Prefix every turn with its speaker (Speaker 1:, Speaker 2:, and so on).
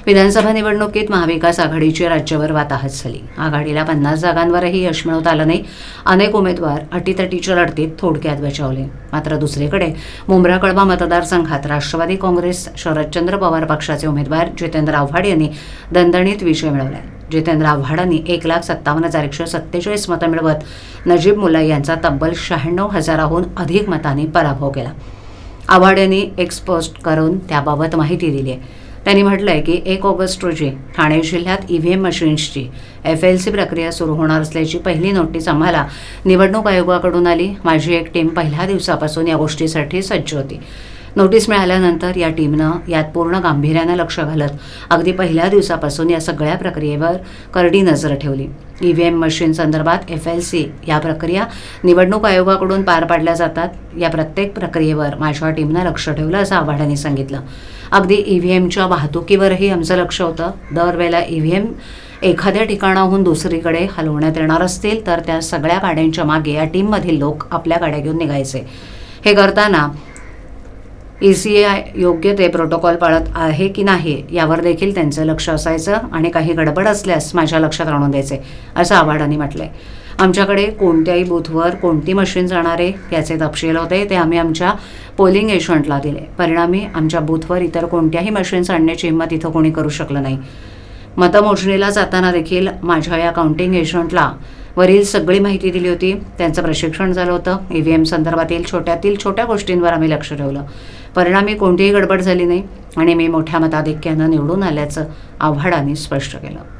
Speaker 1: विधानसभा निवडणुकीत महाविकास आघाडीची राज्यभर वाताहत झाली. आघाडीला 50 जागांवरही यश मिळवता आलं नाही. अनेक उमेदवार अटीतटीच्या लढतीत थोडक्यात बचावले. मात्र दुसरीकडे मुंब्रा-कळंबा मतदारसंघात राष्ट्रवादी काँग्रेस शरदचंद्र पवार पक्षाचे उमेदवार जितेंद्र आव्हाड यांनी दणदणीत विजय मिळवला. जितेंद्र आव्हाडांनी 1,57,147 मतं मिळवत नजीब मुल्ला यांचा तब्बल 96,000हून अधिक मतांनी पराभव केला. आव्हाड यांनी एक्स पोस्ट करून त्याबाबत माहिती दिली आहे. त्यांनी म्हटलंय की 1 ऑगस्ट रोजी ठाणे जिल्ह्यात ईव्हीएम मशीन्सची FLC प्रक्रिया सुरू होणार असल्याची पहिली नोटीस आम्हाला निवडणूक आयोगाकडून आली. माझी एक टीम पहिल्या दिवसापासून या गोष्टीसाठी सज्ज होती. नोटीस मिळाल्यानंतर या टीमनं यात पूर्ण गांभीर्यानं लक्ष घालत अगदी पहिल्या दिवसापासून या सगळ्या प्रक्रियेवर करडी नजर ठेवली. ईव्हीएम मशीन संदर्भात FLC या प्रक्रिया निवडणूक आयोगाकडून पार पाडल्या जातात. या प्रत्येक प्रक्रियेवर माझ्या टीमनं लक्ष ठेवलं असं आव्हाडांनी सांगितलं. अगदी ईव्हीएमच्या वाहतुकीवरही आमचं लक्ष होतं. दरवेळेला ईव्हीएम एखाद्या ठिकाणाहून दुसरीकडे हलवण्यात येणार असतील तर त्या सगळ्या गाड्यांच्या मागे या टीममधील लोक आपल्या गाड्या घेऊन निघायचे. हे करताना ECI योग्य ते प्रोटोकॉल पाळत आहे की नाही यावर देखील त्यांचं लक्ष असायचं आणि काही गडबड असल्यास माझ्या लक्षात आणून द्यायचे असं आव्हाडांनी म्हटलंय. आमच्याकडे कोणत्याही बूथवर कोणती मशीन जाणार आहे याचे तपशील होते. ते आम्ही आमच्या पोलिंग एजंटला दिले. परिणामी आमच्या बूथवर इतर कोणत्याही मशीन्स आणण्याची हिंमत इथं कोणी करू शकलं नाही. मतमोजणीला जाताना देखील माझ्या या काउंटिंग एजंटला वरील सगळी माहिती दिली होती. त्यांचं प्रशिक्षण झालं होतं. EVM संदर्भातील छोट्या गोष्टींवर आम्ही लक्ष ठेवलं. परिणामी कोणतीही गडबड झाली नाही आणि मी मोठ्या मताधिक्यानं निवडून आल्याचं आव्हाडांनी स्पष्ट केलं.